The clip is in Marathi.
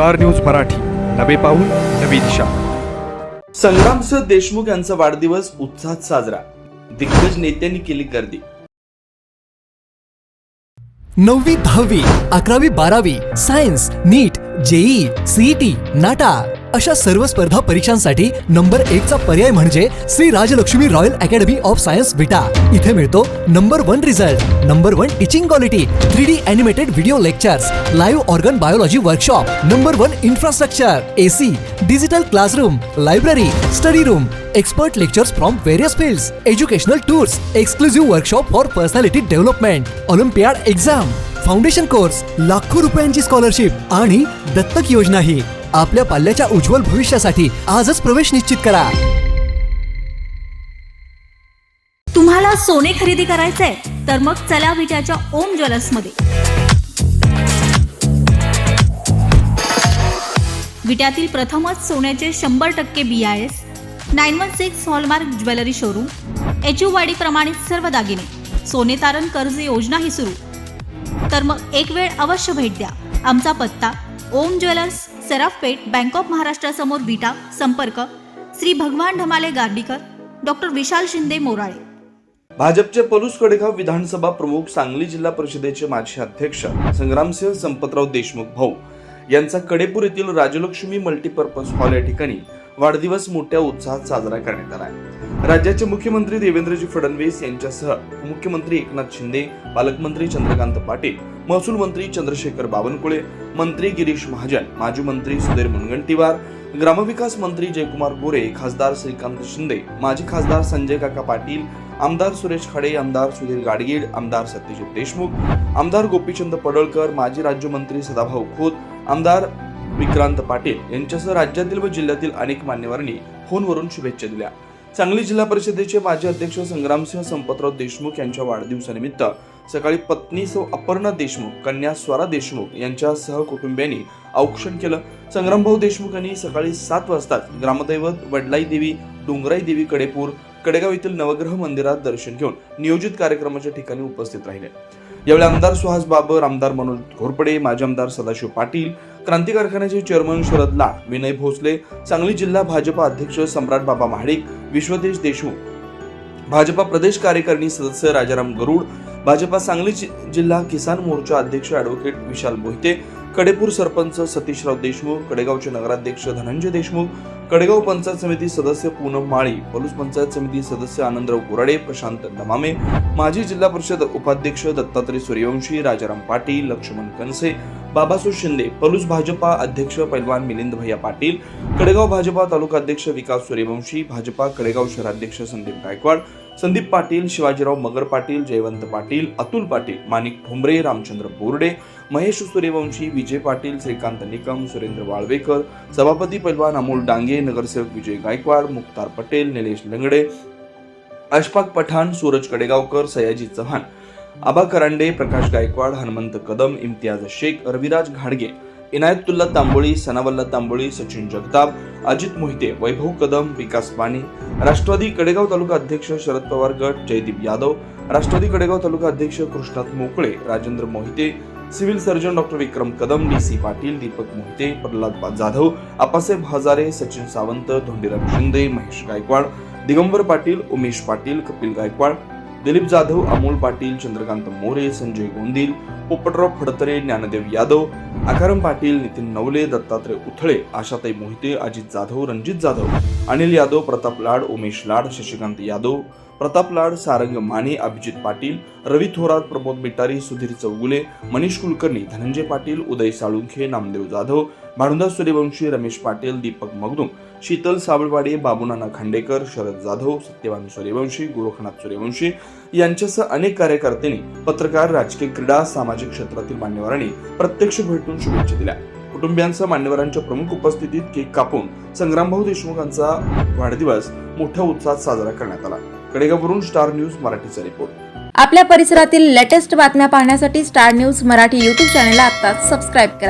स्टार न्यूज मराठी, नवे पाऊल नवी दिशा. संग्रामसिंह देशमुख यांचा वाढदिवस उत्साहात साजरा, दिग्गज नेत्यांनी केली गर्दी. 9वी 10वी 11वी 12वी science, NEET, JEE, CET, NATA अशा सर्व स्पर्धा परीक्षांसाठी नंबर 1 चा पर्याय म्हणजे Shri Rajlakshmi royal academy of science Vita. इथे मिळतो number 1 result, number 1 teaching quality, 3D animated video lectures, live organ biology workshop, number 1 infrastructure, AC, digital classroom, library, study room, expert lectures from various fields, educational tours, exclusive workshop for personality development, Olympiad exam, foundation course, लाखो रुपयांची स्कॉलरशिप आणि दत्तक योजनाही. आपल्या पाल्याच्या उज्ज्वल भविष्यासाठी आजच प्रवेश निश्चित करा. तुम्हाला सोने खरेदी करायचंय तर मग चला विट्याच्या ओम ज्वेलर्स मध्ये. विट्यातील प्रथमच सोन्याचे 100% BIS 916 hallmark jewellery showroom, HUID प्रमाणित सर्व दागिने, सोने तारण कर्ज योजनाही सुरू. तर मग एक वेळ अवश्य भेट द्या. आमचा पत्ता ओम ज्वेलर्स, सराफपेठ, बँक ऑफ महाराष्ट्र समोर विटा. संपर्क श्री भगवान ढमाले गार्डीकर, डॉक्टर विशाल शिंदे मोराळे. भाजपचे पलूस कडेगाव विधानसभा प्रमुख, सांगली जिल्हा परिषदेचे माजी अध्यक्ष संग्रामसिंह संपतराव देशमुख भाऊ यांचा कडेपूर येथील राजलक्ष्मी मल्टीपर्पज हॉल या ठिकाणी वाढदिवस मोठ्या उत्साहात साजरा करण्यात आला. राज्याचे मुख्यमंत्री देवेंद्रजी फडणवीस यांच्यासह उपमुख्यमंत्री एकनाथ शिंदे, पालकमंत्री चंद्रकांत पाटील, महसूल मंत्री चंद्रशेखर बावनकुळे, मंत्री गिरीश महाजन, माजी मंत्री सुधीर मुनगंटीवार, ग्रामविकास मंत्री जयकुमार गोरे, खासदार श्रीकांत शिंदे, माजी खासदार संजय काका पाटील, आमदार सुरेश खाडे, आमदार सुधीर गाडगीळ, आमदार सत्यजित देशमुख, आमदार गोपीचंद पडळकर, माजी राज्यमंत्री सदाभाऊ खोत, आमदार विक्रांत पाटील यांच्यासह राज्यातील व जिल्ह्यातील अनेक मान्यवरांनी फोनवरून शुभेच्छा दिल्या. सांगली जिल्हा परिषदेचे माजी अध्यक्ष संग्रामसिंह संपतराव देशमुख यांच्या वाढदिवसानिमित्त सकाळी पत्नी सौ अपर्णा देशमुख, कन्या स्वरा देशमुख यांच्या सहकुटुंबियांनी औक्षण केलं. संग्रामभाऊ देशमुख यांनी सकाळी 7 वाजता ग्रामदैवत वडलाई देवी, डोंगराई देवी कडेपूर, कडेगाव येथील नवग्रह मंदिरात दर्शन घेऊन नियोजित कार्यक्रमाच्या ठिकाणी उपस्थित राहिले. यावेळी आमदार सुहास बाबर, आमदार मनोज घोरपडे, माजी आमदार सदाशिव पाटील, क्रांती कारखान्याचे चेअरमन शरद लाड, विनय भोसले, सांगली जिल्हा भाजपा अध्यक्ष सम्राट बाबा महाडिक, विश्वदेश देशमुख, भाजपा प्रदेश कार्यकारिणी सदस्य राजाराम गरुड, भाजपा सांगली जिल्हा किसान मोर्चा अध्यक्ष ॲडव्होकेट विशाल मोहिते, कडेपूर सरपंच सतीशराव देशमुख, कडेगावचे नगराध्यक्ष धनंजय देशमुख, कडेगाव पंचायत समिती सदस्य पूनम माळी, पलूस पंचायत समिती सदस्य आनंदराव कोराडे, प्रशांत दमामे, माजी जिल्हा परिषद उपाध्यक्ष दत्तात्रय सूर्यवंशी, राजाराम पाटील, लक्ष्मण कनसे, बाबासो शिंदे, पलूस भाजपा अध्यक्ष पैलवान मिलिंद भैया पाटील, कडेगाव भाजपा तालुका अध्यक्ष विकास सूर्यवंशी, भाजपा कडेगाव शहराध्यक्ष संदीप गायकवाड, संदीप पाटील, शिवाजीराव मगर पाटील, जयवंत पाटील, अतुल पाटील, माणिक ठोंबरे, रामचंद्र बोर्डे, महेश सूर्यवंशी, विजय पाटील, श्रीकांत निकम, सुरेंद्र वाळवेकर, सभापती पैलवान अमोल डांगे, नगरसेवक विजय गायकवाड, मुक्तार पटेल, निलेश लंगडे, अशफाक पठाण, सूरज कडेगावकर, सयाजी चव्हाण, आबा करांडे, प्रकाश गायकवाड, हनुमंत कदम, इम्तियाज शेख, रविराज घाडगे, इनायतुल्ला तांबोळी, सनावल्ला तांबोळी, सचिन जगताप, अजित मोहिते, वैभव कदम, विकास पाणी, राष्ट्रवादी कडेगाव तालुका अध्यक्ष शरद पवार गट, जयदीप यादव, राष्ट्रवादी कडेगाव तालुका अध्यक्ष Krishnat Mokale, Rajendra Mohite, civil surgeon doctor Vikram Kadam, DC Patil, Deepak Mohite, Pralhad Jadhav, Apasaheb Hazare, Sachin Sawant, Dhondiram Shinde, Mahesh Gaikwad, Digambar Patil, Umesh Patil, Kapil Gaikwad, Dilip Jadhav, Amol Patil, Chandrakant More, Sanjay Gondil, Popatrao Phadtare, Dnyandev Yadav, Akaram Patil, Nitin Navale, Dattatray Uthale, Ashatai Mohite, Ajit Jadhav, Ranjit Jadhav, Anil Yadav, Pratap Lad, Umesh Lad, Shashikant Yadav, Pratap Lad, Sarang Mane, Abhijit Patil, रवी थोरात, प्रमोद मिटारी, सुधीर चौगुले, मनीष कुलकर्णी, धनंजय पाटील, उदय साळुंखे, नामदेव जाधव, भानुदास सूर्यवंशी, रमेश पाटील, दीपक मगदुम, शीतल साबळवाडे, बाबूनाना खांडेकर, शरद जाधव, सत्यवान सूर्यवंशी, गोरखनाथ सूर्यवंशी यांच्यासह अनेक कार्यकर्त्यांनी, पत्रकार, राजकीय, क्रीडा, सामाजिक क्षेत्रातील मान्यवरांनी प्रत्यक्ष भेटून शुभेच्छा दिल्या. कुटुंबियांसह मान्यवरांच्या प्रमुख उपस्थितीत केक कापून संग्रामभाऊ देशमुखांचा वाढदिवस मोठ्या उत्साहात साजरा करण्यात आला. कडेगाववरून स्टार न्यूज मराठीचा रिपोर्ट. आपल्या परिसरातील लेटेस्ट बातम्या पाहण्यासाठी स्टार न्यूज मराठी YouTube चॅनलला आत्ताच सबस्क्राईब करा.